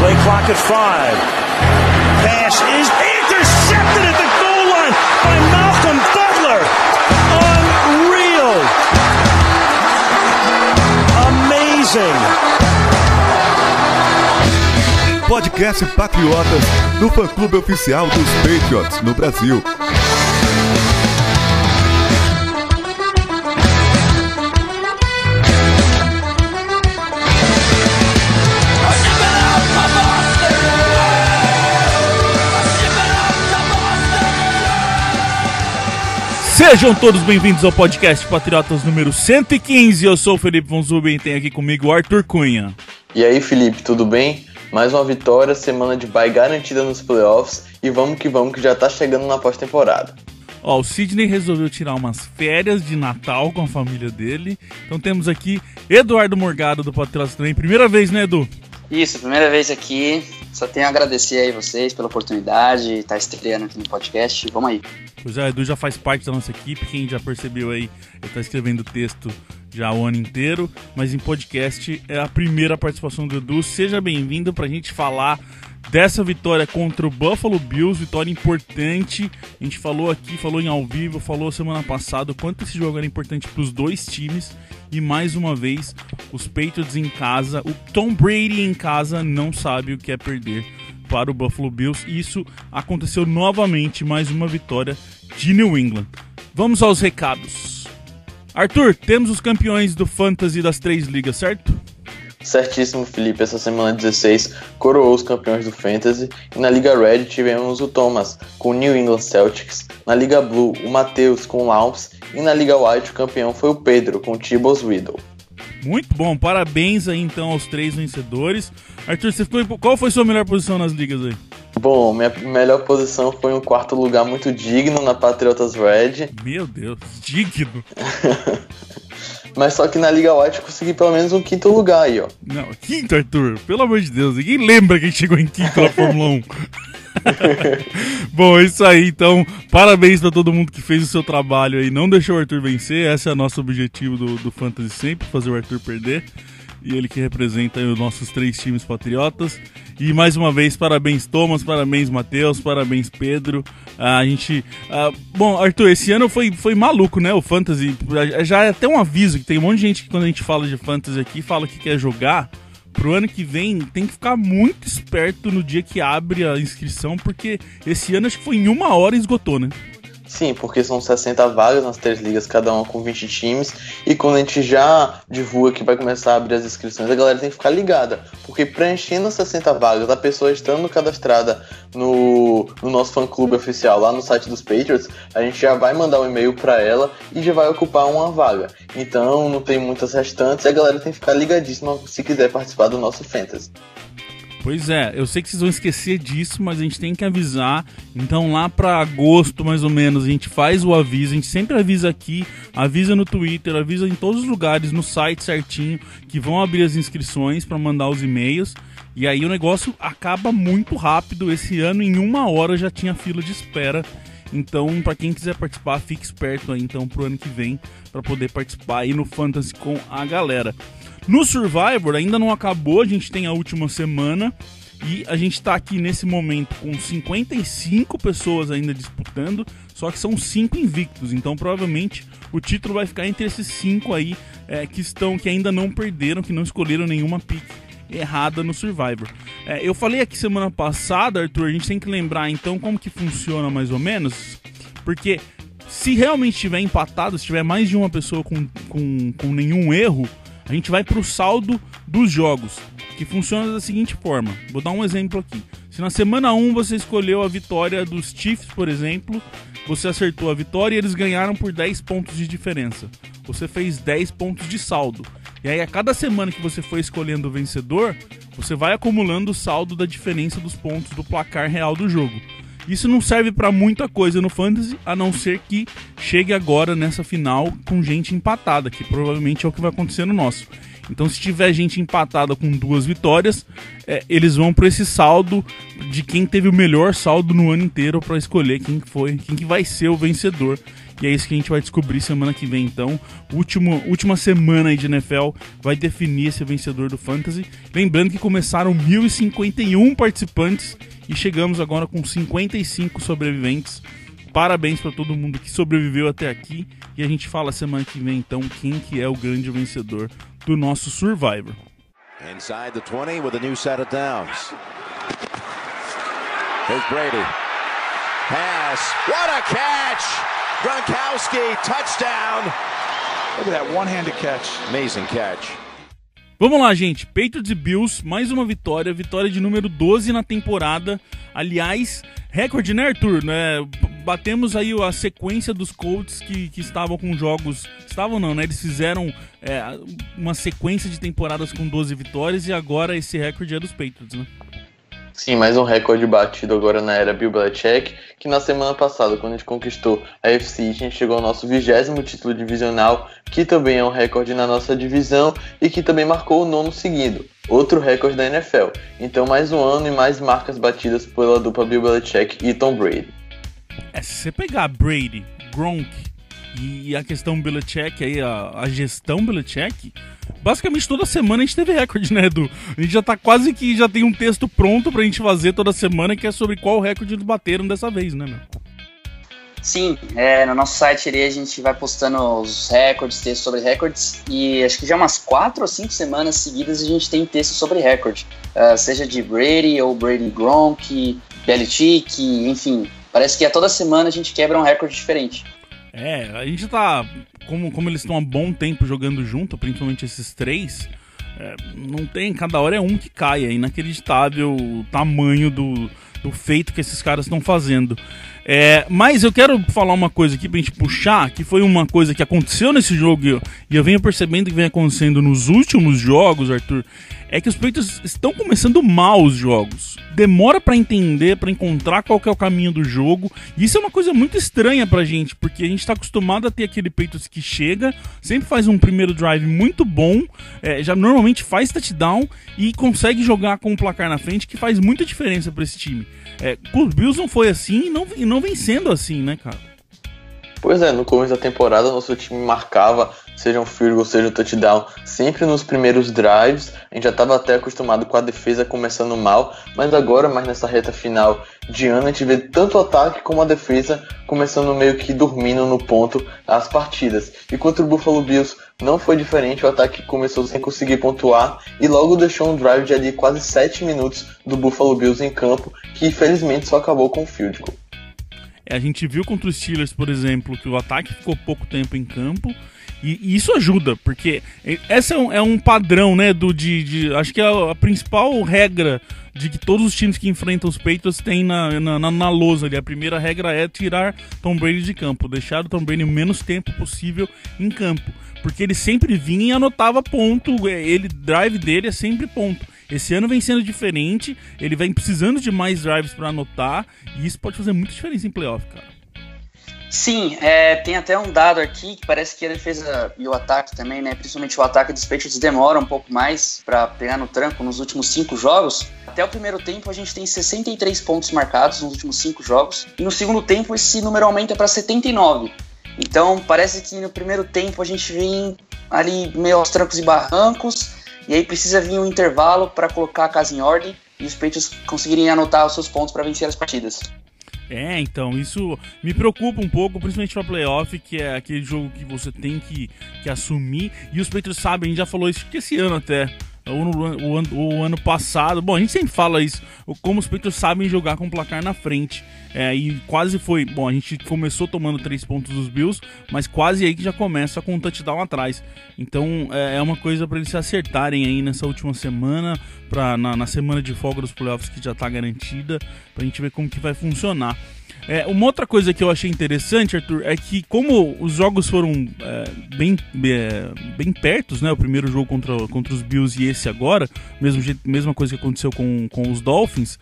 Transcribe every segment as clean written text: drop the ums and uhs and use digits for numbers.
Play clock at 5. Pass is intercepted at the goal line by Malcolm Butler. Unreal. Amazing. Podcast Patriotas, do fã-clube oficial dos Patriots no Brasil. Sejam todos bem-vindos ao podcast Patriotas número 115. Eu sou o Felipe Von Zuben e tem aqui comigo o Arthur Cunha. E aí, Felipe, tudo bem? Mais uma vitória, semana de bye garantida nos playoffs e vamos que já tá chegando na pós-temporada. Ó, o Sidney resolveu tirar umas férias de Natal com a família dele. Então temos aqui Eduardo Morgado do Patriotas também. Primeira vez, né, Edu? Isso, primeira vez aqui. Só tenho a agradecer aí vocês pela oportunidade de estar estreando aqui no podcast. Vamos aí. Pois é, o Edu já faz parte da nossa equipe. Quem já percebeu aí, ele tá escrevendo texto já o ano inteiro. Mas em podcast é a primeira participação do Edu. Seja bem-vindo pra gente falar dessa vitória contra o Buffalo Bills. Vitória importante. A gente falou aqui, falou em ao vivo, falou semana passada o quanto esse jogo era importante pros dois times. E mais uma vez, os Patriots em casa, o Tom Brady em casa não sabe o que é perder para o Buffalo Bills. E isso aconteceu novamente, mais uma vitória de New England. Vamos aos recados. Arthur, temos os campeões do Fantasy das 3 ligas, certo? Certíssimo, Felipe. Essa semana 16 coroou os campeões do Fantasy. E na Liga Red tivemos o Thomas com o New England Celtics. Na Liga Blue, o Matheus com o Alps. E na Liga White o campeão foi o Pedro com o T-Boss Riddle. Muito bom, parabéns aí então aos 3 vencedores. Arthur, qual foi sua melhor posição nas ligas aí? Bom, minha melhor posição foi um 4º lugar muito digno na Patriotas Red. Meu Deus, digno? Mas só que na Liga White eu consegui pelo menos um 5º lugar aí, ó. Não, 5º, Arthur, pelo amor de Deus, ninguém lembra quem chegou em 5º na Fórmula 1. Bom, é isso aí, então, parabéns pra todo mundo que fez o seu trabalho aí, não deixou o Arthur vencer. Esse é o nosso objetivo do Fantasy sempre, fazer o Arthur perder. E ele que representa aí os nossos 3 times patriotas. E mais uma vez, parabéns Thomas, parabéns Matheus, parabéns Pedro. Bom, Arthur, esse ano foi maluco, né, o Fantasy. Já é até um aviso que tem um monte de gente que quando a gente fala de Fantasy aqui, fala que quer jogar. Pro ano que vem, tem que ficar muito esperto no dia que abre a inscrição, porque esse ano acho que foi em 1 hora e esgotou, né? Sim, porque são 60 vagas nas 3 ligas, cada uma com 20 times. E quando a gente já divulga que vai começar a abrir as inscrições, a galera tem que ficar ligada. Porque preenchendo as 60 vagas, a pessoa estando cadastrada no nosso fã-clube oficial, lá no site dos Patriots, a gente já vai mandar um e-mail para ela e já vai ocupar uma vaga. Então não tem muitas restantes e a galera tem que ficar ligadíssima se quiser participar do nosso Fantasy. Pois é, eu sei que vocês vão esquecer disso, mas a gente tem que avisar. Então lá pra agosto, mais ou menos, a gente faz o aviso. A gente sempre avisa aqui, avisa no Twitter, avisa em todos os lugares, no site certinho, que vão abrir as inscrições pra mandar os e-mails. E aí o negócio acaba muito rápido. Esse ano, em 1 hora, já tinha fila de espera. Então, pra quem quiser participar, fique esperto aí, então, pro ano que vem, pra poder participar aí no Fantasy com a galera. No Survivor ainda não acabou, a gente tem a última semana e a gente tá aqui nesse momento com 55 pessoas ainda disputando, só que são 5 invictos, então provavelmente o título vai ficar entre esses 5 aí que ainda não perderam, que não escolheram nenhuma pick errada no Survivor. Eu falei aqui semana passada, Arthur, a gente tem que lembrar então como que funciona mais ou menos, porque se realmente estiver empatado, se tiver mais de uma pessoa com nenhum erro, a gente vai para o saldo dos jogos, que funciona da seguinte forma. Vou dar um exemplo aqui. Se na semana 1 você escolheu a vitória dos Chiefs, por exemplo, você acertou a vitória e eles ganharam por 10 pontos de diferença. Você fez 10 pontos de saldo. E aí a cada semana que você for escolhendo o vencedor, você vai acumulando o saldo da diferença dos pontos do placar real do jogo. Isso não serve pra muita coisa no Fantasy, a não ser que chegue agora nessa final com gente empatada, que provavelmente é o que vai acontecer no nosso. Então, se tiver gente empatada com 2 vitórias, eles vão para esse saldo de quem teve o melhor saldo no ano inteiro para escolher quem que vai ser o vencedor. e é isso que a gente vai descobrir semana que vem. Então, última semana aí de NFL vai definir esse vencedor do Fantasy. Lembrando que começaram 1.051 participantes e chegamos agora com 55 sobreviventes. Parabéns para todo mundo que sobreviveu até aqui, e a gente fala semana que vem então quem que é o grande vencedor do nosso Survivor. Inside the 20 with a new set of downs. Here's Brady. Pass. What a catch! Gronkowski, touchdown. Look at that one-handed catch. Amazing catch. Vamos lá, gente. Patriots e Bills, mais uma vitória de número 12 na temporada. Aliás, recorde, né, Arthur? Batemos aí a sequência dos Colts que estavam com jogos... Estavam não, né? Eles fizeram uma sequência de temporadas com 12 vitórias e agora esse recorde é dos Patriots, né? Sim, mais um recorde batido agora na era Bill Belichick, que na semana passada, quando a gente conquistou a AFC, a gente chegou ao nosso 20º título divisional, que também é um recorde na nossa divisão e que também marcou o 9º seguido, outro recorde da NFL. Então mais um ano e mais marcas batidas pela dupla Bill Belichick e Tom Brady. Se você pegar Brady, Gronk e a questão Belichick, aí, a gestão Belichick, basicamente toda semana a gente teve recorde, né, Edu? A gente já tá quase que já tem um texto pronto pra gente fazer toda semana, que é sobre qual recorde eles bateram dessa vez, né, meu? Sim, no nosso site ali a gente vai postando os recordes, textos sobre recordes, e acho que já umas 4 ou 5 semanas seguidas a gente tem texto sobre recorde, seja de Brady ou Brady Gronk, Belichick, enfim, parece que a toda semana a gente quebra um recorde diferente. A gente tá, como eles estão há bom tempo jogando junto, principalmente esses três, não tem, cada hora é um que cai, é inacreditável o tamanho do feito que esses caras estão fazendo. Mas eu quero falar uma coisa aqui pra gente puxar, que foi uma coisa que aconteceu nesse jogo e eu venho percebendo que vem acontecendo nos últimos jogos, Arthur, é que os Patriots estão começando mal os jogos. Demora pra entender, pra encontrar qual que é o caminho do jogo, e isso é uma coisa muito estranha pra gente, porque a gente tá acostumado a ter aquele Patriots que chega, sempre faz um primeiro drive muito bom, já normalmente faz touchdown e consegue jogar com o placar na frente, que faz muita diferença pra esse time. Com os Bills não foi assim e não vem sendo assim, né, cara? Pois é, no começo da temporada nosso time marcava, seja um field goal, seja um touchdown, sempre nos primeiros drives. A gente já estava até acostumado com a defesa começando mal, mas agora, mais nessa reta final de ano, a gente vê tanto o ataque como a defesa começando meio que dormindo no ponto as partidas. E contra o Buffalo Bills não foi diferente, o ataque começou sem conseguir pontuar e logo deixou um drive de ali quase 7 minutos do Buffalo Bills em campo, que infelizmente só acabou com o field goal. A gente viu contra os Steelers, por exemplo, que o ataque ficou pouco tempo em campo, e isso ajuda, porque esse é um padrão, né, acho que é a principal regra de que todos os times que enfrentam os Patriots têm na lousa ali. A primeira regra é tirar Tom Brady de campo, deixar o Tom Brady o menos tempo possível em campo, porque ele sempre vinha e anotava ponto, drive dele é sempre ponto. Esse ano vem sendo diferente, ele vem precisando de mais drives para anotar, e isso pode fazer muita diferença em playoff, cara. Sim, tem até um dado aqui que parece que a defesa e o ataque também, né, principalmente o ataque dos Patriots demora um pouco mais para pegar no tranco nos últimos 5 jogos. Até o primeiro tempo a gente tem 63 pontos marcados nos últimos 5 jogos, e no segundo tempo esse número aumenta para 79. Então parece que no primeiro tempo a gente vem ali meio aos trancos e barrancos, e aí precisa vir um intervalo para colocar a casa em ordem e os Patriots conseguirem anotar os seus pontos para vencer as partidas. Então, isso me preocupa um pouco, principalmente para playoff, que é aquele jogo que você tem que assumir, e os Patriots sabem, a gente já falou isso que esse ano até, o ano passado, bom, a gente sempre fala isso, como os Patriots sabem jogar com o placar na frente, e quase foi, bom, a gente começou tomando 3 pontos dos Bills, mas quase aí que já começa com um touchdown atrás, então é uma coisa para eles se acertarem aí nessa última semana, na semana de folga dos playoffs que já tá garantida, pra gente ver como que vai funcionar. Uma outra coisa que eu achei interessante, Arthur, é que como os jogos foram bem pertos, né? O primeiro jogo contra os Bills e esse agora, mesma coisa que aconteceu com os Dolphins.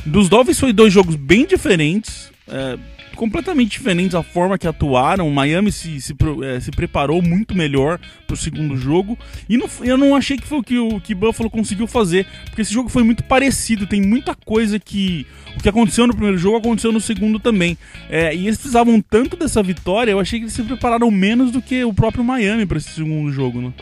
Dos Dolphins foi 2 jogos bem diferentes. completamente diferentes a forma que atuaram. O Miami se preparou muito melhor pro segundo jogo. E eu não achei que foi o que Buffalo conseguiu fazer, porque esse jogo foi muito parecido. Tem muita coisa que o que aconteceu no primeiro jogo aconteceu no segundo também. E eles precisavam tanto dessa vitória, eu achei que eles se prepararam menos do que o próprio Miami para esse segundo jogo, né?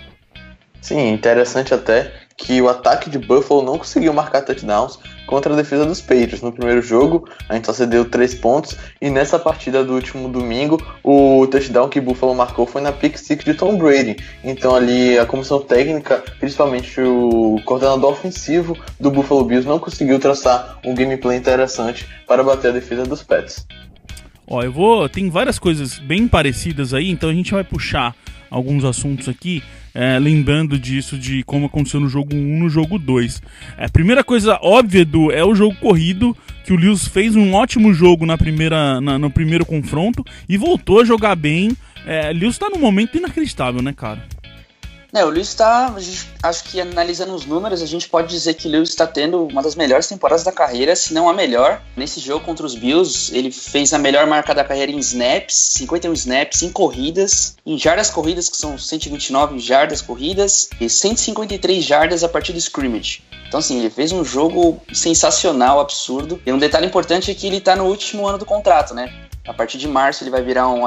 Sim, interessante até que o ataque de Buffalo não conseguiu marcar touchdowns contra a defesa dos Patriots. No primeiro jogo, a gente só cedeu 3 pontos, e nessa partida do último domingo, o touchdown que Buffalo marcou foi na pick six de Tom Brady. Então ali a comissão técnica, principalmente o coordenador ofensivo do Buffalo Bills, não conseguiu traçar um gameplay interessante para bater a defesa dos Pats. Tem várias coisas bem parecidas aí, então a gente vai puxar alguns assuntos aqui, lembrando disso, de como aconteceu no jogo 1 no jogo 2. A primeira coisa óbvia, Edu, é o jogo corrido, que o Lewis fez um ótimo jogo no primeiro confronto e voltou a jogar bem. Lewis tá num momento inacreditável, né, cara? O Lewis acho que analisando os números, a gente pode dizer que o Lewis está tendo uma das melhores temporadas da carreira, se não a melhor. Nesse jogo contra os Bills, ele fez a melhor marca da carreira em snaps, 51 snaps, em corridas, em jardas corridas, que são 129 jardas corridas, e 153 jardas a partir do scrimmage. Então, assim, ele fez um jogo sensacional, absurdo. E um detalhe importante é que ele está no último ano do contrato, né? A partir de março ele vai virar um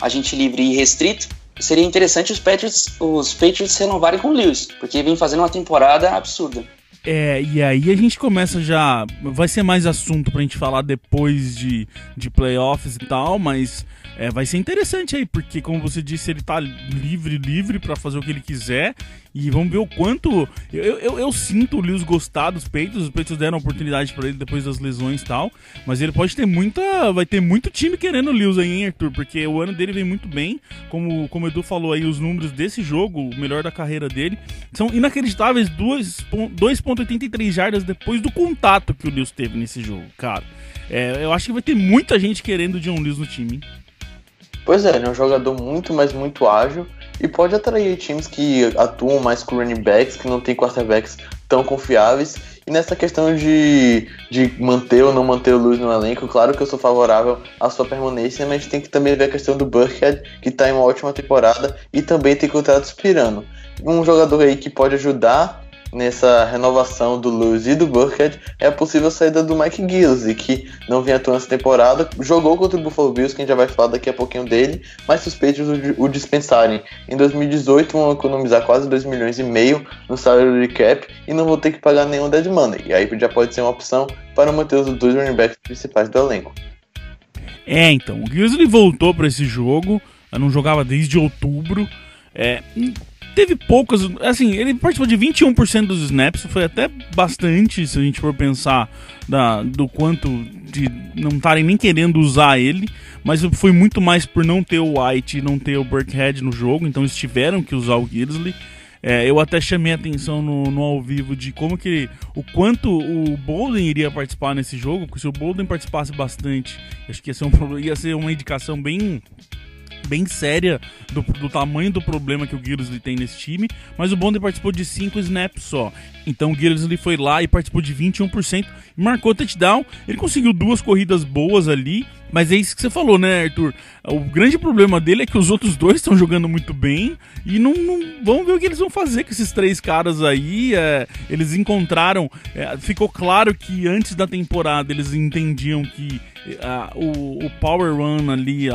agente livre e restrito. Seria interessante os Patriots renovarem com o Lewis, porque vem fazendo uma temporada absurda. E aí a gente começa já... Vai ser mais assunto pra gente falar depois de playoffs e tal, mas vai ser interessante aí, porque como você disse, ele tá livre pra fazer o que ele quiser, e vamos ver o quanto... Eu sinto o Lewis gostar dos Patriots. Os Patriots deram oportunidade pra ele depois das lesões e tal, mas ele pode ter vai ter muito time querendo o Lewis aí, hein, Arthur? Porque o ano dele vem muito bem, como o Edu falou aí, os números desse jogo, o melhor da carreira dele, são inacreditáveis. 2.83 jardas depois do contato que o Lewis teve nesse jogo, cara. Eu acho que vai ter muita gente querendo o John Lewis no time, hein? Pois ele é um jogador muito, mas muito ágil, e pode atrair times que atuam mais com running backs, que não tem quarterbacks tão confiáveis. E nessa questão de manter ou não manter o Lewis no elenco, claro que eu sou favorável à sua permanência, mas a gente tem que também ver a questão do Burkhead, que está em uma ótima temporada e também tem contrato expirando. Um jogador aí que pode ajudar nessa renovação do Lewis e do Burkhead é a possível saída do Mike Gillislee, que não vinha atuando essa temporada, jogou contra o Buffalo Bills, que a gente já vai falar daqui a pouquinho dele, mas se os Patriots o dispensarem em 2018, vão economizar quase 2,5 milhões no salary cap e não vão ter que pagar nenhum dead money, e aí já pode ser uma opção para manter os 2 running backs principais do elenco. Então, o Gillislee voltou para esse jogo, não jogava desde outubro, teve poucas, assim, ele participou de 21% dos snaps, foi até bastante, se a gente for pensar do quanto de não estarem nem querendo usar ele, mas foi muito mais por não ter o White e não ter o Burkhead no jogo, então eles tiveram que usar o Gillislee. Eu até chamei a atenção no ao vivo de o quanto o Bolden iria participar nesse jogo, porque se o Bolden participasse bastante, acho que ia ser uma indicação bem séria do tamanho do problema que o Gillislee tem nesse time, mas o Bolden participou de 5 snaps só. Então o Gillislee foi lá e participou de 21% e marcou touchdown. Ele conseguiu 2 corridas boas ali, mas é isso que você falou, né, Arthur? O grande problema dele é que os outros 2 estão jogando muito bem e não vamos ver o que eles vão fazer com esses 3 caras aí. Eles encontraram, ficou claro que antes da temporada eles entendiam que o power run ali,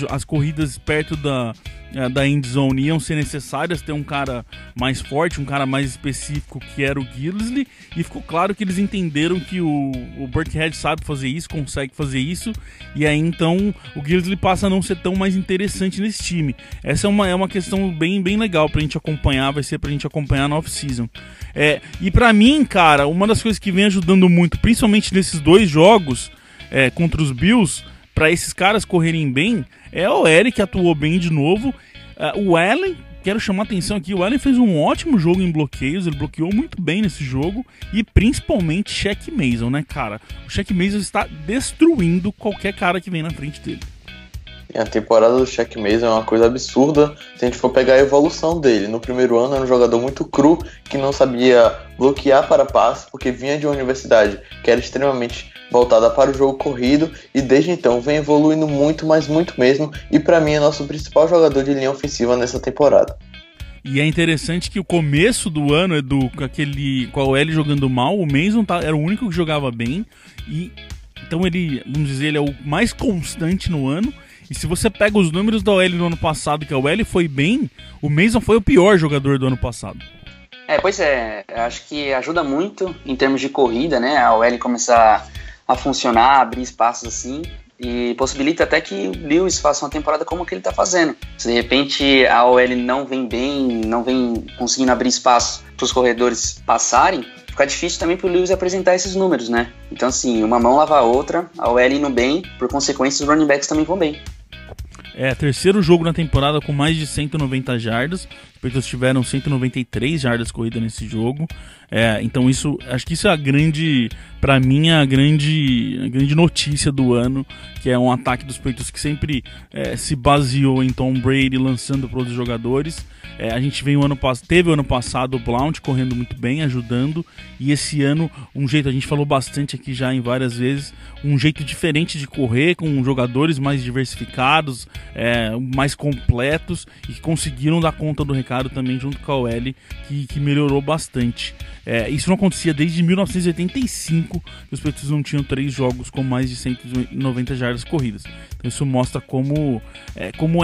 as corridas perto da end zone iam ser necessárias, ter um cara mais forte, um cara mais específico, que era o Gillislee, e ficou claro que eles entenderam que o Burkhead sabe fazer isso, consegue fazer isso, e aí então o Gillislee passa a não ser tão mais interessante nesse time. Essa é uma questão bem, bem legal pra gente acompanhar, vai ser pra gente acompanhar na off-season. E pra mim, cara, uma das coisas que vem ajudando muito, principalmente nesses 2 jogos contra os Bills, para esses caras correrem bem, é o Eric, que atuou bem de novo. O Allen, quero chamar a atenção aqui, o Allen fez um ótimo jogo em bloqueios, ele bloqueou muito bem nesse jogo, e principalmente Shaq Mason, né, cara? O Shaq Mason está destruindo qualquer cara que vem na frente dele. A temporada do Shaq Mason é uma coisa absurda se a gente for pegar a evolução dele. No primeiro ano era um jogador muito cru, que não sabia bloquear para passe, porque vinha de uma universidade que era extremamente voltada para o jogo corrido, e desde então vem evoluindo muito, mas muito mesmo, e para mim é nosso principal jogador de linha ofensiva nessa temporada. E é interessante que o começo do ano, Edu, com a OL jogando mal, o Mason era o único que jogava bem, e então ele, vamos dizer, ele é o mais constante no ano. E se você pega os números da OL no ano passado, que a OL foi bem, o Mason foi o pior jogador do ano passado. Pois é, acho que ajuda muito em termos de corrida, né? A OL começar a funcionar, abrir espaços assim, e possibilita até que o Lewis faça uma temporada como que ele tá fazendo. Se de repente a OL não vem bem, não vem conseguindo abrir espaço para os corredores passarem, fica difícil também pro Lewis apresentar esses números, né? Então assim, uma mão lava a outra, a OL indo bem, por consequência os running backs também vão bem. Terceiro jogo na temporada com mais de 190 jardas. Os Patriots tiveram 193 jardas corridas nesse jogo. Então acho que isso é pra mim, a grande notícia do ano, que é um ataque dos Patriots que sempre se baseou em Tom Brady lançando para outros jogadores. A gente teve o ano passado o Blount correndo muito bem, ajudando, e esse ano a gente falou bastante aqui já em várias vezes, um jeito diferente de correr, com jogadores mais diversificados, mais completos, e que conseguiram dar conta do recado também junto com a OL, que melhorou bastante. Isso não acontecia desde 1985, que os Patriots não tinham 3 jogos com mais de 190 jardas corridas. Então isso mostra como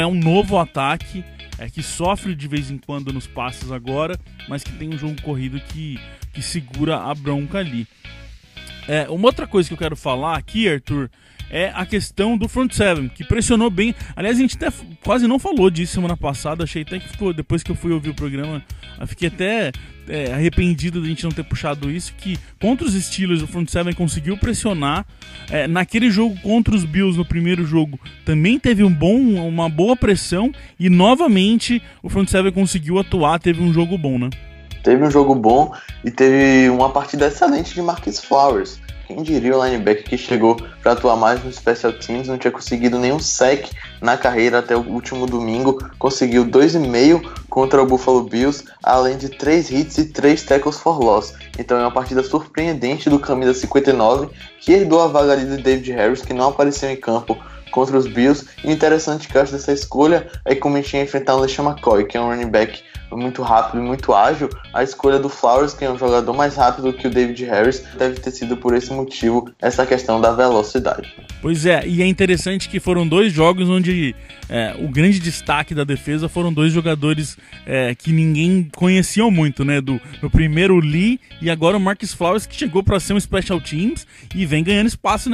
é um novo ataque, que sofre de vez em quando nos passes agora, mas que tem um jogo corrido que segura a bronca ali. Uma outra coisa que eu quero falar aqui, Arthur, é a questão do front seven, que pressionou bem. Aliás, a gente até quase não falou disso semana passada. Achei até que depois que eu fui ouvir o programa, eu fiquei até arrependido de a gente não ter puxado isso, que contra os Steelers o front seven conseguiu pressionar. Naquele jogo contra os Bills, no primeiro jogo, também teve uma boa pressão, e novamente o front seven conseguiu atuar, teve um jogo bom, né? Teve um jogo bom e teve uma partida excelente de Marquis Flowers. Quem diria o linebacker que chegou para atuar mais no Special Teams, não tinha conseguido nenhum sack na carreira até o último domingo, conseguiu 2,5 contra o Buffalo Bills, além de 3 hits e 3 tackles for loss. Então é uma partida surpreendente do camisa 59, que herdou a vaga ali de David Harris, que não apareceu em campo contra os Bills. E o interessante que eu acho dessa escolha é que, como a gente ia enfrentar o LeSean McCoy, que é um running back muito rápido e muito ágil, a escolha do Flowers, que é um jogador mais rápido que o David Harris, deve ter sido por esse motivo, essa questão da velocidade. Pois é, e é interessante que foram 2 jogos onde o grande destaque da defesa foram 2 jogadores que ninguém conhecia muito, né? No primeiro o Lee, e agora o Marquis Flowers, que chegou para ser um Special Teams e vem ganhando espaço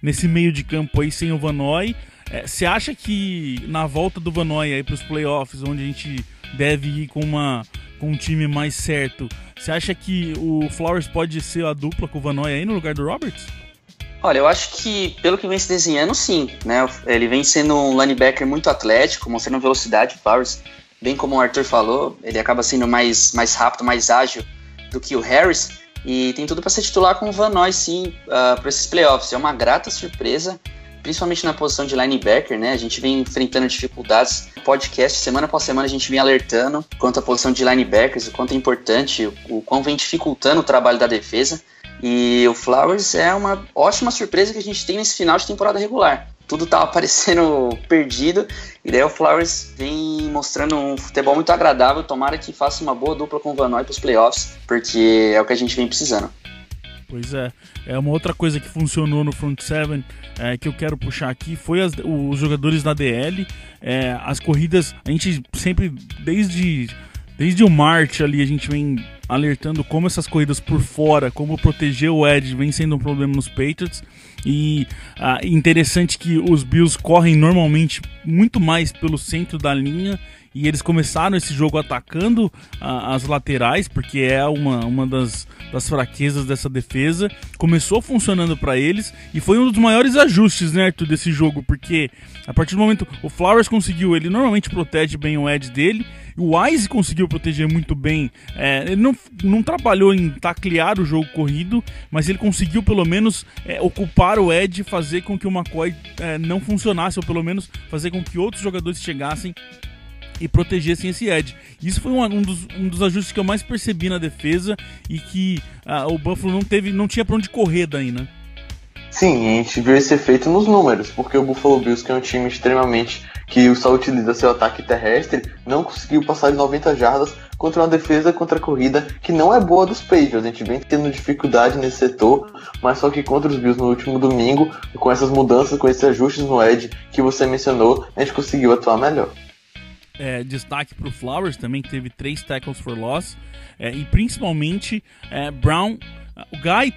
nesse meio de campo aí sem o Van Noy. Você acha que na volta do Van Noy aí para os playoffs, onde a gente deve ir com um time mais certo, você acha que o Flowers pode ser a dupla com o Van Noy aí no lugar do Roberts? Olha, eu acho que pelo que vem se desenhando, sim, né? Ele vem sendo um linebacker muito atlético, mostrando velocidade. Flowers, bem como o Arthur falou, ele acaba sendo mais rápido, mais ágil do que o Harris, e tem tudo para ser titular com o Van Noy, sim, para esses playoffs. É uma grata surpresa, principalmente na posição de linebacker, né? A gente vem enfrentando dificuldades. No podcast, semana após semana, a gente vem alertando quanto à posição de linebackers, o quanto é importante, o quão vem dificultando o trabalho da defesa. E o Flowers é uma ótima surpresa que a gente tem nesse final de temporada regular. Tudo tava parecendo perdido, e daí o Flowers vem mostrando um futebol muito agradável. Tomara que faça uma boa dupla com o Van Noy para os playoffs, porque é o que a gente vem precisando. Pois é. Uma outra coisa que funcionou no front seven que eu quero puxar aqui foi os jogadores da DL. As corridas, a gente sempre, desde o March ali, a gente vem alertando como essas corridas por fora, como proteger o edge vem sendo um problema nos Patriots. E interessante que os Bills correm normalmente muito mais pelo centro da linha, e eles começaram esse jogo atacando as laterais, porque é uma das fraquezas dessa defesa. Começou funcionando para eles e foi um dos maiores ajustes, né, Arthur, desse jogo, porque a partir do momento o Flowers conseguiu, ele normalmente protege bem o edge dele, o Wise conseguiu proteger muito bem. Ele não trabalhou em taclear o jogo corrido, mas ele conseguiu pelo menos ocupar o edge e fazer com que o McCoy não funcionasse, ou pelo menos fazer com que outros jogadores chegassem e protegessem esse edge. Isso foi um dos ajustes que eu mais percebi na defesa e que o Buffalo não tinha pra onde correr daí, né? Sim, a gente viu esse efeito nos números, porque o Buffalo Bills, que é um time extremamente que só utiliza seu ataque terrestre, não conseguiu passar de 90 jardas contra uma defesa contra a corrida que não é boa dos Patriots. A gente vem tendo dificuldade nesse setor, mas só que contra os Bills no último domingo, com essas mudanças, com esses ajustes no edge que você mencionou, a gente conseguiu atuar melhor. Destaque para o Flowers também, que teve 3 tackles for loss, e principalmente Brown. O Guy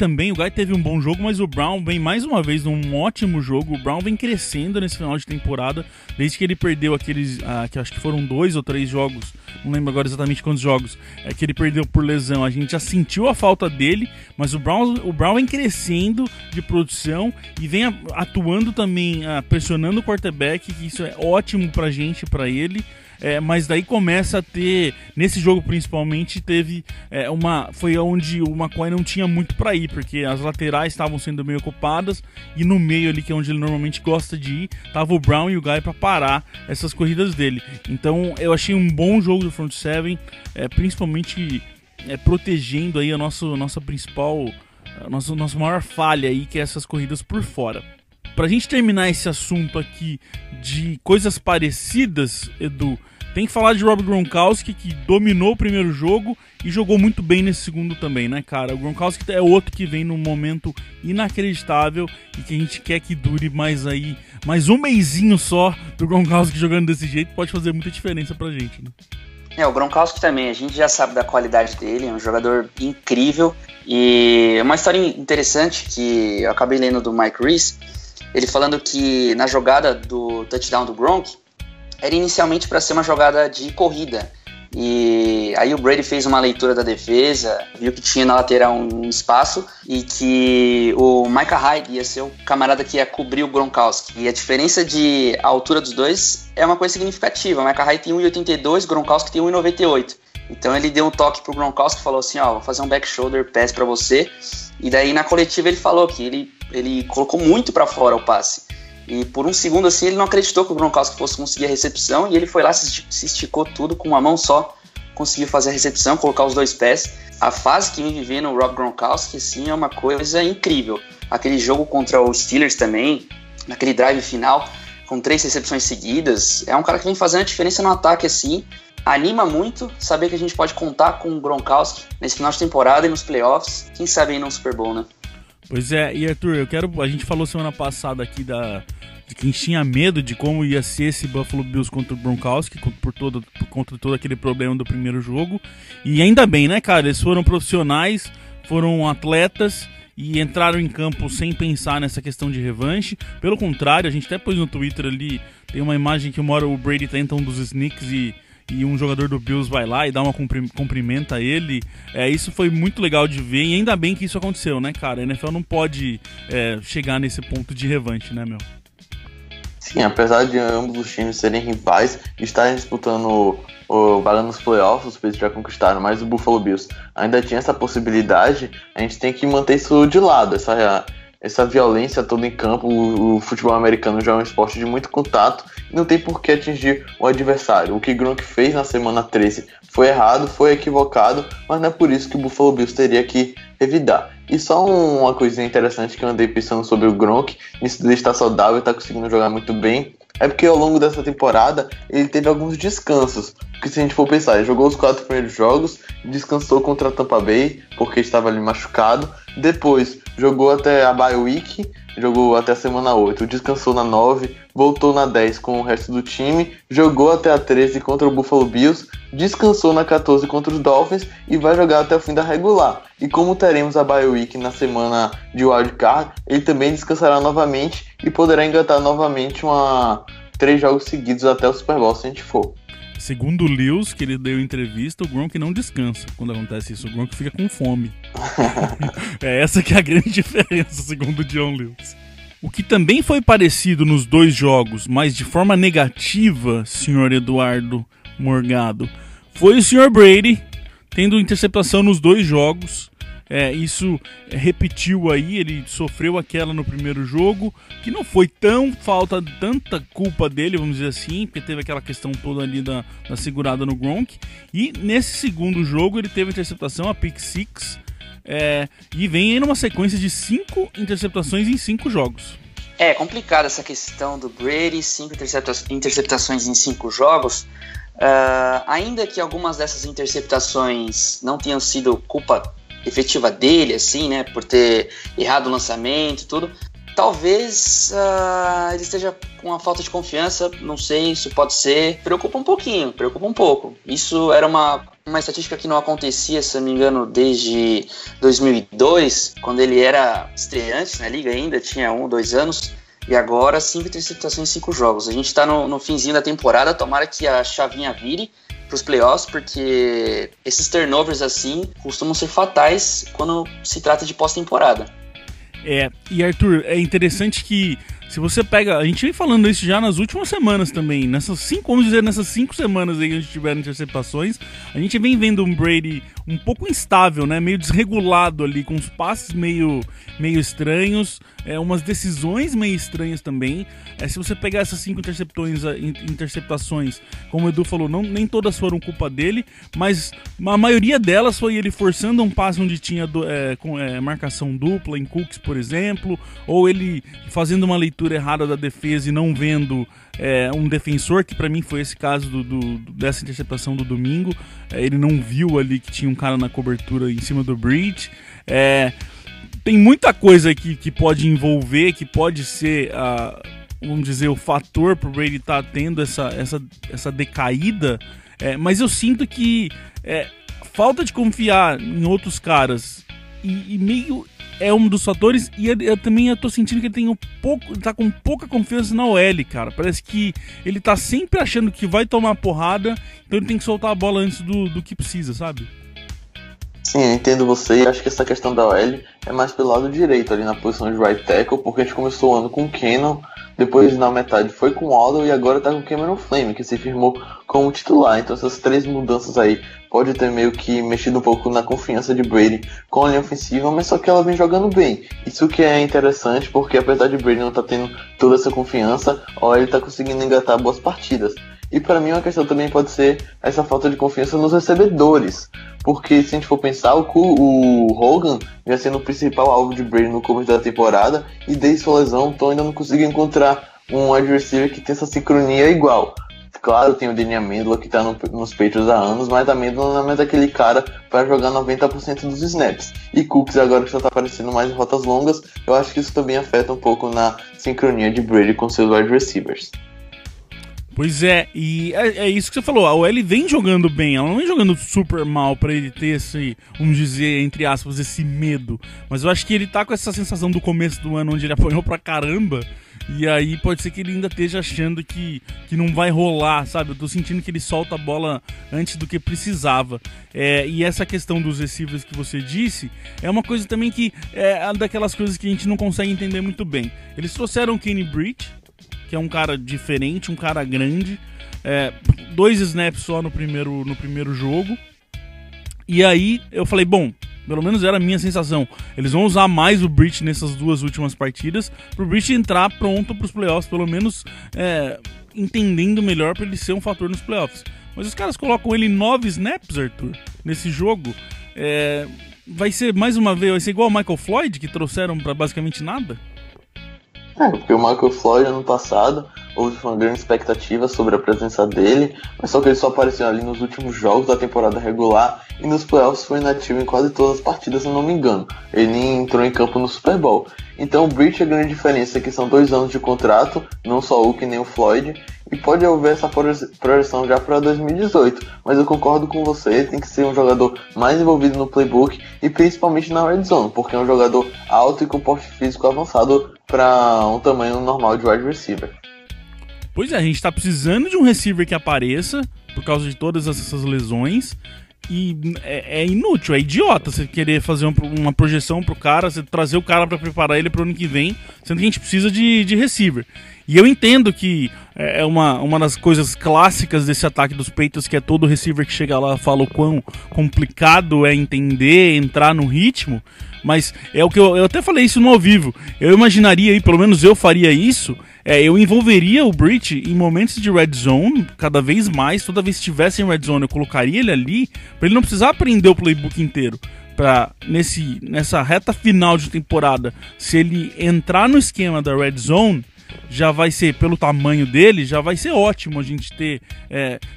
teve um bom jogo, mas o Brown vem mais uma vez num ótimo jogo. O Brown vem crescendo nesse final de temporada, desde que ele perdeu aqueles, que acho que foram 2 ou 3 jogos, não lembro agora exatamente quantos jogos, que ele perdeu por lesão. A gente já sentiu a falta dele, mas o Brown vem crescendo de produção e vem atuando também, pressionando o quarterback, que isso é ótimo pra gente, pra ele. Mas daí começa a ter, nesse jogo principalmente, foi onde o McCoy não tinha muito pra ir, porque as laterais estavam sendo meio ocupadas e no meio ali, que é onde ele normalmente gosta de ir, tava o Brown e o Guy pra parar essas corridas dele. Então eu achei um bom jogo do front seven, principalmente protegendo aí a nossa principal, nossa maior falha aí, que é essas corridas por fora. Pra gente terminar esse assunto aqui de coisas parecidas, Edu, tem que falar de Rob Gronkowski, que dominou o primeiro jogo e jogou muito bem nesse segundo também, né, cara? O Gronkowski é outro que vem num momento inacreditável e que a gente quer que dure mais um mesinho só do Gronkowski jogando desse jeito, pode fazer muita diferença pra gente, né? O Gronkowski também, a gente já sabe da qualidade dele, é um jogador incrível. E uma história interessante que eu acabei lendo do Mike Reese, ele falando que na jogada do touchdown do Gronk era inicialmente para ser uma jogada de corrida. E aí o Brady fez uma leitura da defesa, viu que tinha na lateral um espaço e que o Micah Hyde ia ser o camarada que ia cobrir o Gronkowski. E a diferença de altura dos dois é uma coisa significativa. O Micah Hyde tem 1,82, o Gronkowski tem 1,98. Então ele deu um toque pro Gronkowski e falou assim, vou fazer um back shoulder pass para você. E daí na coletiva ele falou que ele colocou muito para fora o passe. E por um segundo assim ele não acreditou que o Gronkowski fosse conseguir a recepção e ele foi lá, se esticou tudo com uma mão só, conseguiu fazer a recepção, colocar os 2 pés. A fase que vem vivendo o Rob Gronkowski assim, é uma coisa incrível. Aquele jogo contra os Steelers também, naquele drive final, com 3 recepções seguidas, é um cara que vem fazendo a diferença no ataque assim. Anima muito saber que a gente pode contar com o Gronkowski nesse final de temporada e nos playoffs, quem sabe aí no Super Bowl, né? Pois é, e Arthur, a gente falou semana passada aqui de quem tinha medo de como ia ser esse Buffalo Bills contra o Gronkowski, por conta de todo aquele problema do primeiro jogo, e ainda bem, né, cara, eles foram profissionais, foram atletas e entraram em campo sem pensar nessa questão de revanche. Pelo contrário, a gente até pôs no Twitter ali, tem uma imagem que uma hora o Brady tenta um dos sneaks e um jogador do Bills vai lá e dá uma cumprimenta ele. Isso foi muito legal de ver e ainda bem que isso aconteceu, né, cara? A NFL não pode chegar nesse ponto de revanche, né, meu? Sim, apesar de ambos os times serem rivais e estarem disputando o vaga nos playoffs, os Patriots já conquistaram, mas o Buffalo Bills ainda tinha essa possibilidade, a gente tem que manter isso de lado, essa violência toda em campo. O futebol americano já é um esporte de muito contato e não tem por que atingir o adversário. O que Gronk fez na semana 13 foi errado, foi equivocado, mas não é por isso que o Buffalo Bills teria que revidar. E só uma coisinha interessante que eu andei pensando sobre o Gronk, isso dele estar saudável e estar conseguindo jogar muito bem, é porque ao longo dessa temporada ele teve alguns descansos. Porque se a gente for pensar, ele jogou os 4 primeiros jogos, descansou contra a Tampa Bay, porque estava ali machucado. Depois jogou até a bye week, jogou até a semana 8, descansou na 9, voltou na 10 com o resto do time, jogou até a 13 contra o Buffalo Bills, descansou na 14 contra os Dolphins e vai jogar até o fim da regular. E como teremos a bye week na semana de wildcard, ele também descansará novamente e poderá engatar novamente 3 jogos seguidos até o Super Bowl se a gente for. Segundo o Lewis, que ele deu entrevista, o Gronk não descansa quando acontece isso. O Gronk fica com fome. Essa que é a grande diferença, segundo o John Lewis. O que também foi parecido nos 2 jogos, mas de forma negativa, senhor Eduardo Morgado, foi o senhor Brady tendo interceptação nos 2 jogos. Isso repetiu aí, ele sofreu aquela no primeiro jogo, que não foi tanta culpa dele, vamos dizer assim, porque teve aquela questão toda ali da segurada no Gronk. E nesse segundo jogo ele teve interceptação, a pick six, e vem aí numa sequência de 5 interceptações em 5 jogos. É complicada essa questão do Brady, 5 interceptações em 5 jogos. Ainda que algumas dessas interceptações não tenham sido culpa efetiva dele, assim, né, por ter errado o lançamento e tudo, talvez ele esteja com uma falta de confiança, não sei, isso pode ser, preocupa um pouco. Isso era uma estatística que não acontecia, se não me engano, desde 2002, quando ele era estreante na liga ainda, tinha 1 ou 2 anos, e agora 5 interceptações em 5 jogos. A gente tá no finzinho da temporada, tomara que a chavinha vire pros playoffs, porque esses turnovers assim costumam ser fatais quando se trata de pós-temporada. E Arthur, é interessante que se você pega, a gente vem falando isso já nas últimas semanas também, nessas 5 semanas aí que a gente tiver interceptações, a gente vem vendo um Brady um pouco instável, né, meio desregulado ali, com os passes meio estranhos, umas decisões meio estranhas também. Se você pegar essas 5 interceptações, como o Edu falou, nem todas foram culpa dele, mas a maioria delas foi ele forçando um passe onde tinha marcação dupla em Cooks, por exemplo, ou ele fazendo uma leitura errada da defesa e não vendo um defensor, que pra mim foi esse caso dessa interceptação do domingo. Ele não viu ali que tinha um cara na cobertura em cima do Breach. Tem muita coisa aqui que pode envolver, que pode ser, vamos dizer, o fator pro Brady estar tendo essa decaída, mas eu sinto que falta de confiar em outros caras e meio é um dos fatores, e eu também tô sentindo que ele tá com pouca confiança na OL, cara. Parece que ele tá sempre achando que vai tomar porrada, então ele tem que soltar a bola antes do que precisa, sabe? Sim, eu entendo você, e acho que essa questão da OL é mais pelo lado direito, ali na posição de right tackle, porque a gente começou o ano com o Cannon, depois na metade foi com o Aldo e agora tá com o Cameron Flame, que se firmou como titular. Então essas 3 mudanças aí pode ter meio que mexido um pouco na confiança de Brady com a linha ofensiva, mas só que ela vem jogando bem. Isso que é interessante, porque apesar de Brady não tá tendo toda essa confiança, ele tá conseguindo engatar boas partidas. E para mim uma questão também pode ser essa falta de confiança nos recebedores, porque se a gente for pensar, o Hogan já sendo o principal alvo de Brady no começo da temporada, e desde sua lesão então ainda não conseguiu encontrar um wide receiver que tem essa sincronia igual. Claro, tem o Danny Amendola que tá nos Patriots há anos, mas Amendola não é mais aquele cara para jogar 90% dos snaps. E Cooks agora que já tá aparecendo mais em rotas longas, eu acho que isso também afeta um pouco na sincronia de Brady com seus wide receivers. Pois e é isso que você falou, a OL vem jogando bem, ela não vem jogando super mal pra ele ter esse, vamos dizer, entre aspas, esse medo, mas eu acho que ele tá com essa sensação do começo do ano onde ele apanhou pra caramba, e aí pode ser que ele ainda esteja achando que não vai rolar, sabe? Eu tô sentindo que ele solta a bola antes do que precisava. E essa questão dos receivers que você disse é uma coisa também que é daquelas coisas que a gente não consegue entender muito bem. Eles trouxeram o Kenny Breach, que é um cara diferente, um cara grande, 2 snaps só no primeiro jogo, e aí eu falei, bom, pelo menos era a minha sensação, eles vão usar mais o Breach nessas 2 últimas partidas, pro Breach entrar pronto pros playoffs, pelo menos entendendo melhor pra ele ser um fator nos playoffs. Mas os caras colocam ele em 9 snaps, Arthur, nesse jogo, vai ser mais uma vez, vai ser igual o Michael Floyd, que trouxeram pra basicamente nada? Porque o Michael Floyd ano passado houve uma grande expectativa sobre a presença dele, mas só que ele só apareceu ali nos últimos jogos da temporada regular e nos playoffs foi inativo em quase todas as partidas, se não me engano. Ele nem entrou em campo no Super Bowl. Então o Breach, a grande diferença é que são 2 anos de contrato, não só o que nem o Floyd, e pode haver essa projeção já para 2018, mas eu concordo com você, ele tem que ser um jogador mais envolvido no playbook e principalmente na red zone, porque é um jogador alto e com porte físico avançado para um tamanho normal de wide receiver. Pois a gente tá precisando de um receiver que apareça por causa de todas essas lesões, E é inútil, é idiota você querer fazer uma projeção pro cara, você trazer o cara pra preparar ele pro ano que vem, sendo que a gente precisa de receiver. E eu entendo que é uma das coisas clássicas desse ataque dos Patriots, que é todo receiver que chega lá fala o quão complicado é entender, entrar no ritmo, mas é o que eu até falei isso no ao vivo. Eu imaginaria aí, pelo menos eu faria isso, eu envolveria o Breech em momentos de red zone cada vez mais. Toda vez que estivesse em red zone eu colocaria ele ali, para ele não precisar aprender o playbook inteiro. Para nessa reta final de temporada, se ele entrar no esquema da red zone, já vai ser, pelo tamanho dele, já vai ser ótimo a gente ter,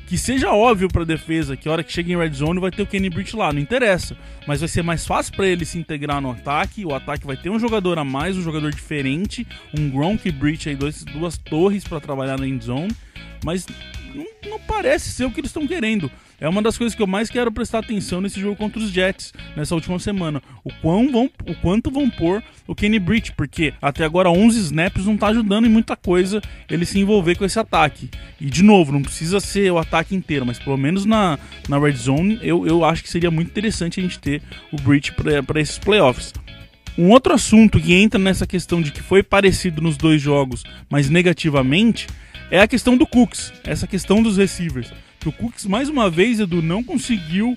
que seja óbvio pra defesa que a hora que chega em red zone vai ter o Kenny Breech lá, não interessa, mas vai ser mais fácil pra ele se integrar no ataque, o ataque vai ter um jogador a mais, um jogador diferente, um Gronk e Breech aí, duas torres pra trabalhar na end zone, mas não parece ser o que eles estão querendo. É uma das coisas que eu mais quero prestar atenção nesse jogo contra os Jets, nessa última semana. O quanto vão pôr o Kenny Breech, porque até agora 11 snaps não tá ajudando em muita coisa ele se envolver com esse ataque. E de novo, não precisa ser o ataque inteiro, mas pelo menos na red zone eu acho que seria muito interessante a gente ter o Breech para esses playoffs. Um outro assunto que entra nessa questão de que foi parecido nos dois jogos, mas negativamente, é a questão do Cooks, essa questão dos receivers. Que o Cooks, mais uma vez, Edu, não conseguiu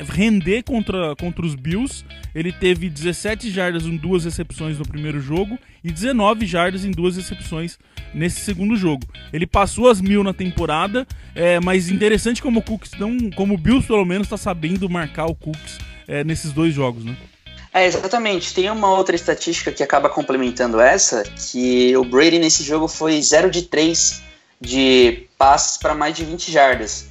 render contra os Bills. Ele teve 17 jardas em 2 recepções no primeiro jogo e 19 jardas em 2 recepções nesse segundo jogo. Ele passou as 1.000 na temporada, mas interessante como o Cooks como o Bills pelo menos está sabendo marcar o Cooks nesses dois jogos, né? Exatamente. Tem uma outra estatística que acaba complementando essa, que o Brady nesse jogo foi 0 de 3 de passes para mais de 20 jardas.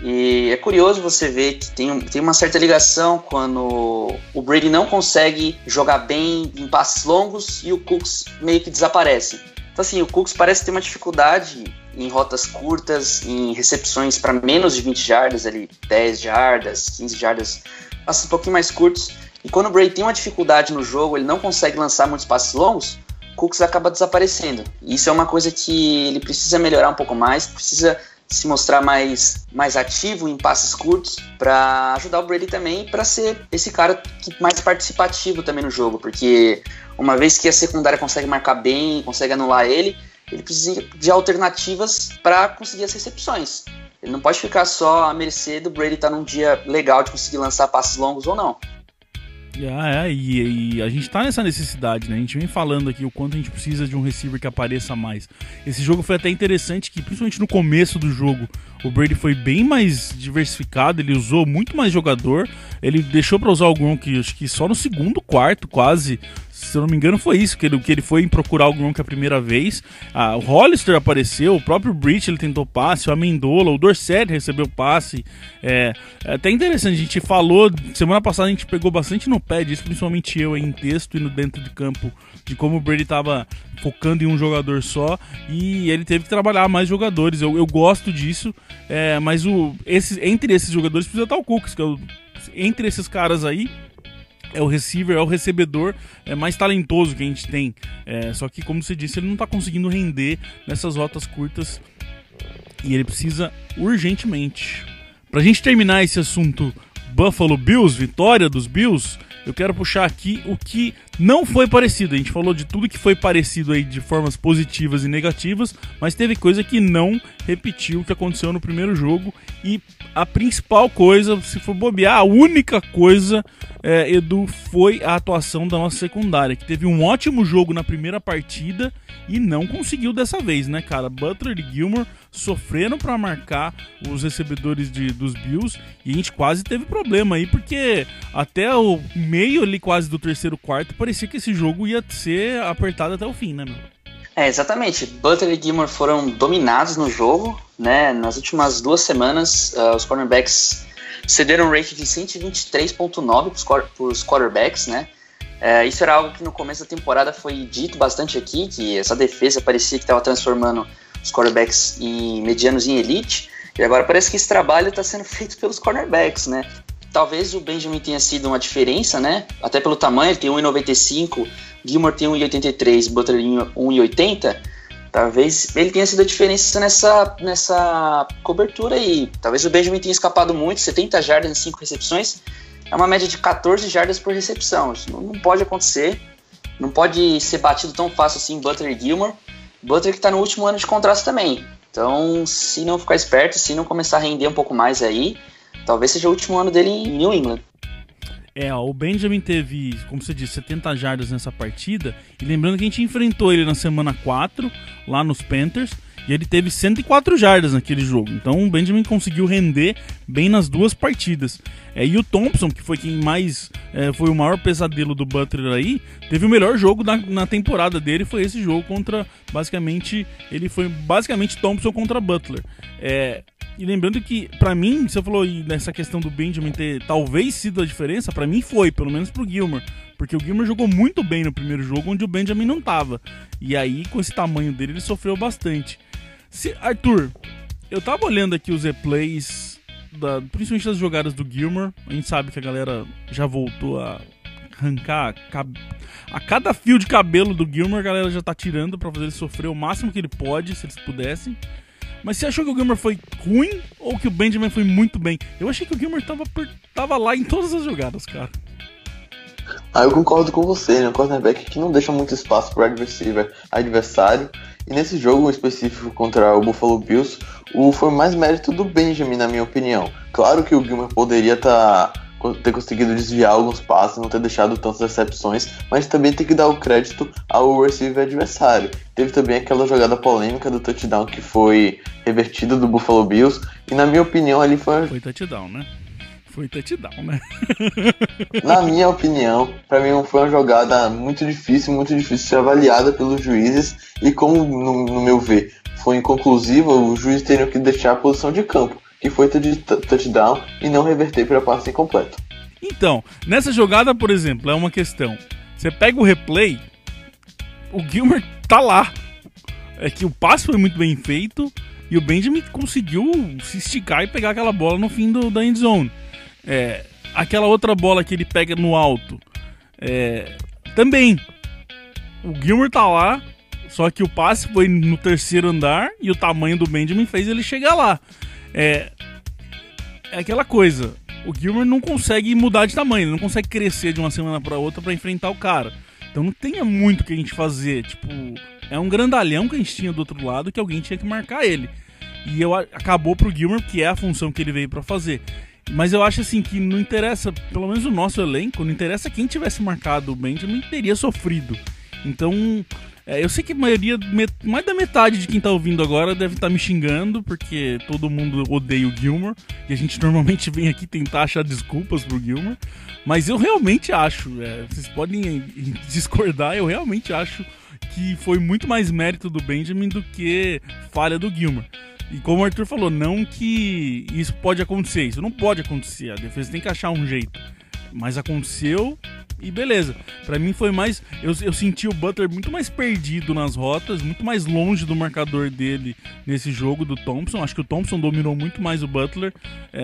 E é curioso você ver que tem uma certa ligação quando o Brady não consegue jogar bem em passes longos e o Cooks meio que desaparece. Então assim, o Cooks parece ter uma dificuldade em rotas curtas, em recepções para menos de 20 jardas, ali 10 jardas, 15 jardas, passes um pouquinho mais curtos. E quando o Brady tem uma dificuldade no jogo, ele não consegue lançar muitos passes longos, Cooks acaba desaparecendo. E isso é uma coisa que ele precisa melhorar um pouco mais, precisa se mostrar mais ativo em passes curtos para ajudar o Brady também, para ser esse cara mais participativo também no jogo, porque uma vez que a secundária consegue marcar bem, consegue anular ele precisa de alternativas para conseguir as recepções. Ele não pode ficar só à mercê do Brady estar num dia legal de conseguir lançar passes longos ou não. E a gente tá nessa necessidade, né? A gente vem falando aqui o quanto a gente precisa de um receiver que apareça mais. Esse jogo foi até interessante que, principalmente no começo do jogo, o Brady foi bem mais diversificado, ele usou muito mais jogador, ele deixou pra usar o Gronk, acho que só no segundo quarto, quase. Se eu não me engano foi isso, que ele foi procurar o Gronk a primeira vez. O Hollister apareceu, o próprio Breech ele tentou passe, o Amendola, o Dorsett recebeu passe. É até interessante, a gente falou, semana passada a gente pegou bastante no pé disso, principalmente eu aí em texto e no dentro de campo, de como o Brady estava focando em um jogador só e ele teve que trabalhar mais jogadores. Eu gosto disso, mas entre esses jogadores precisa estar o Cooks, que entre esses caras aí, é o receiver, é o recebedor mais talentoso que a gente tem. Só que, como você disse, ele não tá conseguindo render nessas rotas curtas e ele precisa urgentemente. Pra gente terminar esse assunto Buffalo Bills, vitória dos Bills, eu quero puxar aqui o que não foi parecido. A gente falou de tudo que foi parecido aí de formas positivas e negativas, mas teve coisa que não repetiu o que aconteceu no primeiro jogo. E a principal coisa, se for bobear, a única coisa, Edu, foi a atuação da nossa secundária, que teve um ótimo jogo na primeira partida e não conseguiu dessa vez, né, cara? Butler e Gilmore sofreram para marcar os recebedores dos Bills e a gente quase teve problema aí, porque até o meio ali quase do terceiro quarto parecia que esse jogo ia ser apertado até o fim, né, meu? Exatamente. Butler e Gilmore foram dominados no jogo, né? Nas últimas 2 semanas, os cornerbacks cederam um rate de 123.9 para os quarterbacks, né? Isso era algo que no começo da temporada foi dito bastante aqui, que essa defesa parecia que estava transformando os quarterbacks em medianos em elite, e agora parece que esse trabalho está sendo feito pelos cornerbacks, né? Talvez o Benjamin tenha sido uma diferença, né? Até pelo tamanho, ele tem 1,95, Gilmore tem 1,83, Butler 1,80, Talvez ele tenha sido a diferença nessa cobertura aí. Talvez o Benjamin tenha escapado muito, 70 jardas em 5 recepções. É uma média de 14 jardas por recepção. Isso não pode acontecer. Não pode ser batido tão fácil assim Butler e Gilmore. Butler que está no último ano de contrato também. Então, se não ficar esperto, se não começar a render um pouco mais aí, talvez seja o último ano dele em New England. O Benjamin teve, como você disse, 70 jardas nessa partida. E lembrando que a gente enfrentou ele na semana 4, lá nos Panthers, e ele teve 104 jardas naquele jogo. Então o Benjamin conseguiu render bem nas 2 partidas. E o Thompson, que foi quem mais foi o maior pesadelo do Butler aí, teve o melhor jogo na temporada dele. Foi esse jogo contra, basicamente, ele foi basicamente Thompson contra Butler. E lembrando que, pra mim, você falou nessa questão do Benjamin ter talvez sido a diferença, pra mim foi, pelo menos pro Gilmore. Porque o Gilmore jogou muito bem no primeiro jogo, onde o Benjamin não tava. E aí, com esse tamanho dele, ele sofreu bastante. Arthur, eu tava olhando aqui os replays, principalmente das jogadas do Gilmore. A gente sabe que a galera já voltou a arrancar a cada fio de cabelo do Gilmore, a galera já tá tirando pra fazer ele sofrer o máximo que ele pode, se eles pudessem. Mas você achou que o Gilmore foi ruim ou que o Benjamin foi muito bem? Eu achei que o Gilmore tava lá em todas as jogadas, cara. Eu concordo com você, né? O cornerback que não deixa muito espaço para o adversário. E nesse jogo específico contra o Buffalo Bills, foi mais mérito do Benjamin, na minha opinião. Claro que o Gilmore poderia ter conseguido desviar alguns passes, não ter deixado tantas recepções, mas também tem que dar o crédito ao receiver adversário. Teve também aquela jogada polêmica do touchdown que foi revertida do Buffalo Bills, e na minha opinião ali foi touchdown, né? Foi touchdown, né? Na minha opinião, pra mim foi uma jogada muito difícil de ser avaliada pelos juízes, e como no meu ver foi inconclusiva, os juízes teriam que deixar a posição de campo, que foi touchdown, e não reverter para passe incompleto. Então, nessa jogada, por exemplo, é uma questão. Você pega o replay, o Gilmore tá lá. É que o passe foi muito bem feito e o Benjamin conseguiu se esticar e pegar aquela bola no fim da end zone. Aquela outra bola que ele pega no alto, também. O Gilmore tá lá, só que o passe foi no terceiro andar e o tamanho do Benjamin fez ele chegar lá. É aquela coisa, o Gilmore não consegue mudar de tamanho, ele não consegue crescer de uma semana para outra para enfrentar o cara. Então não tem muito o que a gente fazer, tipo, é um grandalhão que a gente tinha do outro lado que alguém tinha que marcar ele. E acabou pro Gilmore, que é a função que ele veio para fazer. Mas eu acho assim que não interessa, pelo menos o nosso elenco, não interessa quem tivesse marcado o Benjamin, teria sofrido. Então, eu sei que a maioria, mais da metade de quem tá ouvindo agora deve estar me xingando, porque todo mundo odeia o Gilmore, e a gente normalmente vem aqui tentar achar desculpas pro Gilmore, mas eu realmente acho, vocês podem discordar, eu realmente acho que foi muito mais mérito do Benjamin do que falha do Gilmore. E como o Arthur falou, não que isso pode acontecer, isso não pode acontecer, a defesa tem que achar um jeito, mas aconteceu. E beleza, pra mim foi mais, eu senti o Butler muito mais perdido nas rotas, muito mais longe do marcador dele nesse jogo do Thompson. Acho que o Thompson dominou muito mais o Butler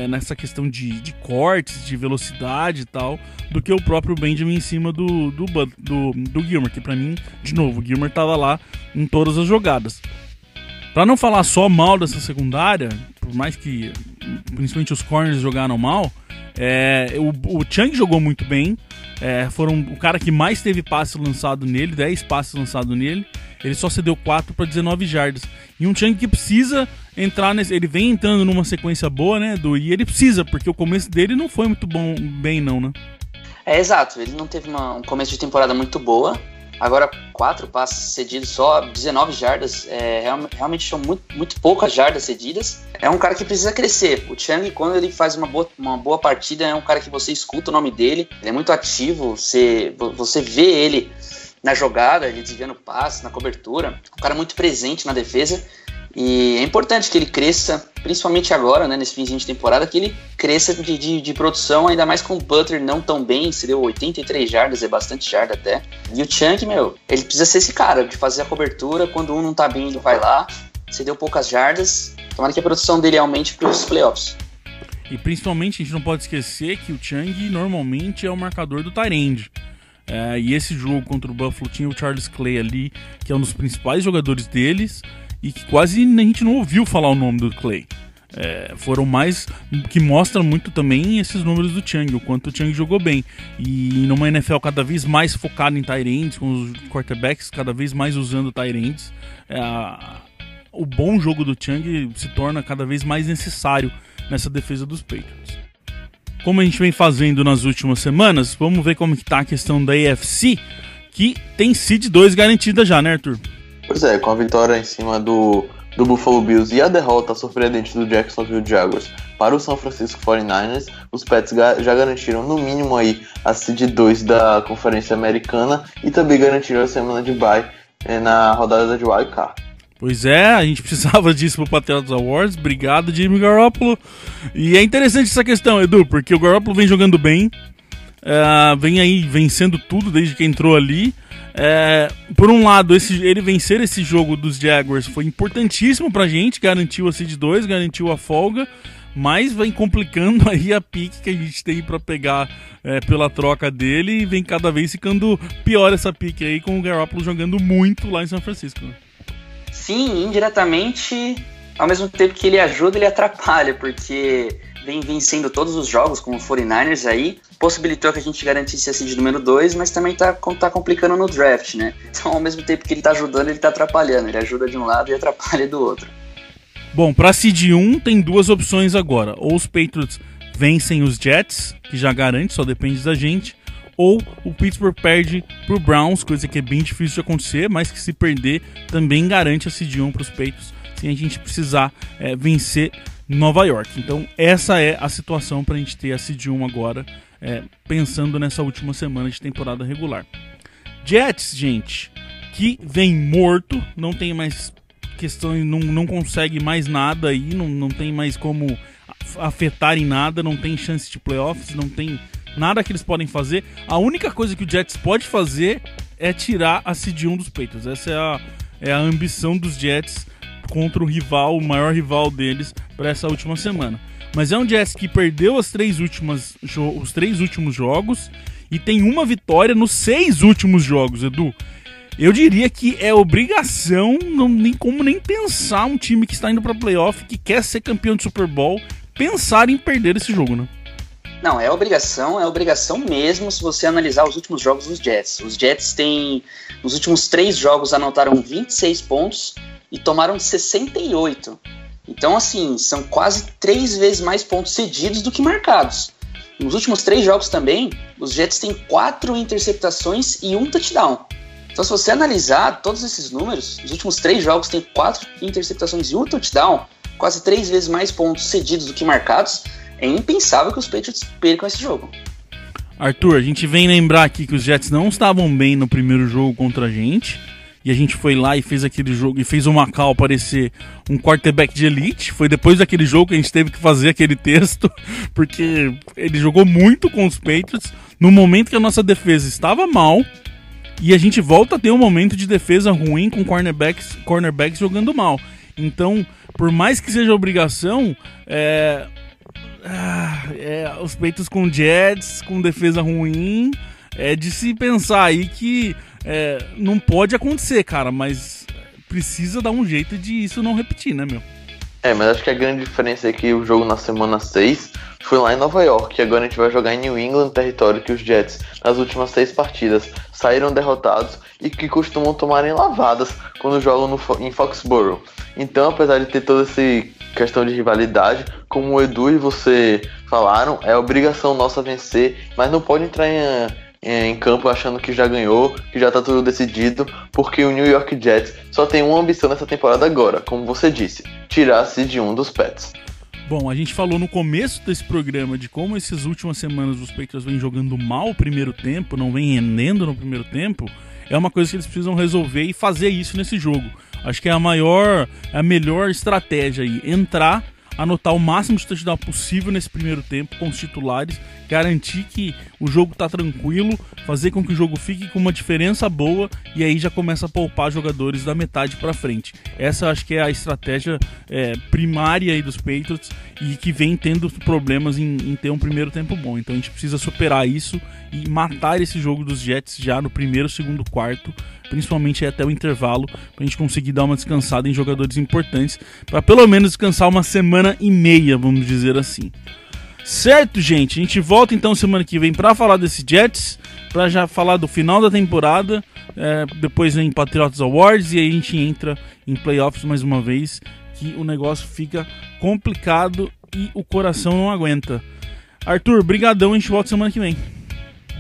nessa questão de cortes, de velocidade e tal, do que o próprio Benjamin em cima do Gilmore, que pra mim, de novo, o Gilmore tava lá em todas as jogadas. Pra não falar só mal dessa secundária, por mais que principalmente os corners jogaram mal, o Chung jogou muito bem. Foram o cara que mais teve passe lançado nele, 10 passes lançados nele. Ele só cedeu 4 para 19 jardas. E um Chung que precisa entrar ele vem entrando numa sequência boa, né, e ele precisa, porque o começo dele não foi muito bem não, né? Exato, ele não teve um começo de temporada muito boa. Agora 4 passes cedidos só, 19 jardas, realmente são muito poucas jardas cedidas. É um cara que precisa crescer. O Chung, quando ele faz uma boa partida, é um cara que você escuta o nome dele, ele é muito ativo, você vê ele na jogada, ele desviando passe, na cobertura, um cara muito presente na defesa. E é importante que ele cresça, principalmente agora, né, nesse finzinho de temporada, que ele cresça de produção, ainda mais com o Butler não tão bem, se deu 83 jardas, é bastante jarda até. E o Chung, ele precisa ser esse cara, de fazer a cobertura, quando um não tá bem, ele vai lá, se deu poucas jardas, tomara que a produção dele aumente para os playoffs. E principalmente a gente não pode esquecer que o Chung normalmente é o marcador do tight end. E esse jogo contra o Buffalo tinha o Charles Clay ali, que é um dos principais jogadores deles, e que quase a gente não ouviu falar o nome do Clay. Foram mais, que mostra muito também esses números do Chung, o quanto o Chung jogou bem. E numa NFL cada vez mais focada em tight ends, com os quarterbacks cada vez mais usando tight ends, o bom jogo do Chung se torna cada vez mais necessário nessa defesa dos Patriots. Como a gente vem fazendo nas últimas semanas, vamos ver como que tá a questão da AFC, que tem seed 2 garantida já, né, Arthur? Pois é, com a vitória em cima do Buffalo Bills e a derrota surpreendente do Jacksonville Jaguars para o San Francisco 49ers, os Pats já garantiram no mínimo aí a seed 2 da Conferência Americana e também garantiram a semana de bye na rodada de Wild Card. Pois é, a gente precisava disso pro Patriots Awards. Obrigado, Jimmy Garoppolo. E é interessante essa questão, Edu, porque o Garoppolo vem jogando bem, vem aí vencendo tudo desde que entrou ali. Por um lado, ele vencer esse jogo dos Jaguars foi importantíssimo pra gente, garantiu a seed 2, garantiu a folga, mas vem complicando aí a pique que a gente tem pra pegar pela troca dele, e vem cada vez ficando pior essa pique aí, com o Garoppolo jogando muito lá em São Francisco. Sim, indiretamente, ao mesmo tempo que ele ajuda, ele atrapalha, porque vem vencendo todos os jogos com o 49ers aí, possibilitou que a gente garantisse a seed número 2, mas também tá complicando no draft, né? Então, ao mesmo tempo que ele tá ajudando, ele tá atrapalhando. Ele ajuda de um lado e atrapalha do outro. Bom, pra seed 1 tem duas opções agora. Ou os Patriots vencem os Jets, que já garante, só depende da gente, ou o Pittsburgh perde pro Browns, coisa que é bem difícil de acontecer, mas que se perder também garante a seed 1 pros Patriots, sem a gente precisar vencer Nova York. Então essa é a situação para a gente ter a seed 1 agora, pensando nessa última semana de temporada regular. Jets, gente, que vem morto, não tem mais questão, não consegue mais nada aí, não tem mais como afetar em nada, não tem chance de playoffs, não tem nada que eles podem fazer. A única coisa que o Jets pode fazer é tirar a seed 1 dos Patriots. Essa é a ambição dos Jets contra o rival, o maior rival deles, para essa última semana. Mas é um Jets que perdeu os três últimos jogos e tem uma vitória nos 6 últimos jogos, Edu. Eu diria que é obrigação, nem pensar um time que está indo para playoff, que quer ser campeão de Super Bowl, pensar em perder esse jogo, né? Não, é obrigação mesmo se você analisar os últimos jogos dos Jets. Os Jets nos últimos 3 jogos anotaram 26 pontos e tomaram 68. Então, assim, são quase 3 vezes mais pontos cedidos do que marcados. Nos últimos 3 jogos também, os Jets têm 4 interceptações e 1 touchdown. Então, se você analisar todos esses números, nos últimos 3 jogos tem 4 interceptações e 1 touchdown, quase 3 vezes mais pontos cedidos do que marcados. É impensável que os Patriots percam esse jogo. Arthur, a gente vem lembrar aqui que os Jets não estavam bem no primeiro jogo contra a gente, e a gente foi lá e fez aquele jogo e fez o Macau parecer um quarterback de elite. Foi depois daquele jogo que a gente teve que fazer aquele texto, porque ele jogou muito com os Patriots no momento que a nossa defesa estava mal, e a gente volta a ter um momento de defesa ruim com cornerbacks jogando mal. Então, por mais que seja obrigação, os Patriots com Jets, com defesa ruim, é de se pensar aí que não pode acontecer, cara, mas precisa dar um jeito de isso não repetir, né, meu? Mas acho que a grande diferença é que o jogo na semana 6 foi lá em Nova York, e agora a gente vai jogar em New England, território que os Jets, nas últimas 6 partidas, saíram derrotados e que costumam tomarem lavadas quando jogam em Foxborough. Então, apesar de ter toda essa questão de rivalidade, como o Edu e você falaram, é obrigação nossa vencer, mas não pode entrar em campo achando que já ganhou, que já tá tudo decidido, porque o New York Jets só tem uma ambição nessa temporada agora, como você disse, tirar a seed 1 dos Pats. Bom, a gente falou no começo desse programa de como essas últimas semanas os Patriots vêm jogando mal o primeiro tempo, não vêm rendendo no primeiro tempo. É uma coisa que eles precisam resolver e fazer isso nesse jogo. Acho que é a melhor estratégia aí, entrar, anotar o máximo de touchdown possível nesse primeiro tempo com os titulares, garantir que o jogo tá tranquilo, fazer com que o jogo fique com uma diferença boa e aí já começa a poupar jogadores da metade pra frente. Essa eu acho que é a estratégia primária aí dos Patriots e que vem tendo problemas em ter um primeiro tempo bom. Então a gente precisa superar isso e matar esse jogo dos Jets já no primeiro, segundo quarto, principalmente até o intervalo, pra gente conseguir dar uma descansada em jogadores importantes, para pelo menos descansar uma semana e meia, vamos dizer assim. Certo, gente? A gente volta então semana que vem para falar desse Jets, para já falar do final da temporada, depois em Patriots Awards, e aí a gente entra em playoffs mais uma vez, que o negócio fica complicado e o coração não aguenta. Arthur, brigadão, a gente volta semana que vem.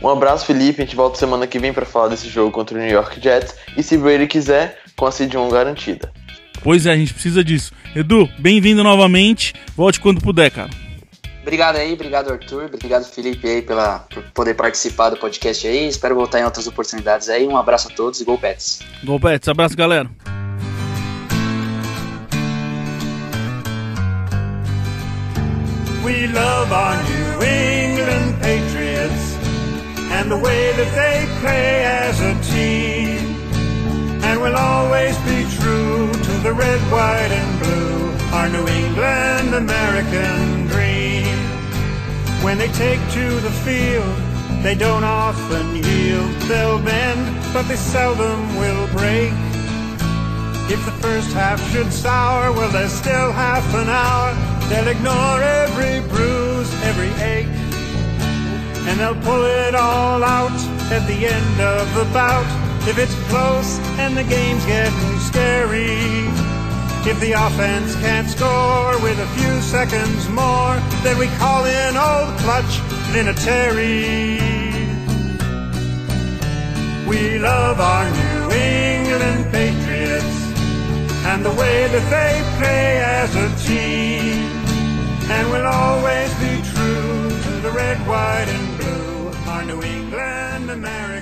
Um abraço, Felipe. A gente volta semana que vem para falar desse jogo contra o New York Jets. E se Brady quiser, com a seed 1 garantida. Pois é, a gente precisa disso. Edu, bem-vindo novamente. Volte quando puder, cara. Obrigado aí, obrigado Arthur, obrigado Felipe aí por poder participar do podcast aí. Espero voltar em outras oportunidades aí. Um abraço a todos e Go Pets. Go Pets, abraço, galera. We love our New England Patriots and the way that they play as a team. And we'll always be true to the red, white, and blue, our New England American dream. When they take to the field, they don't often yield. They'll bend, but they seldom will break. If the first half should sour, well, there's still half an hour. They'll ignore every bruise, every ache, and they'll pull it all out at the end of the bout. If it's close and the game's getting scary, if the offense can't score with a few seconds more, then we call in old clutch Vinatieri. We love our New England Patriots and the way that they play as a team. And we'll always be true to the red, white, and blue, our New England American.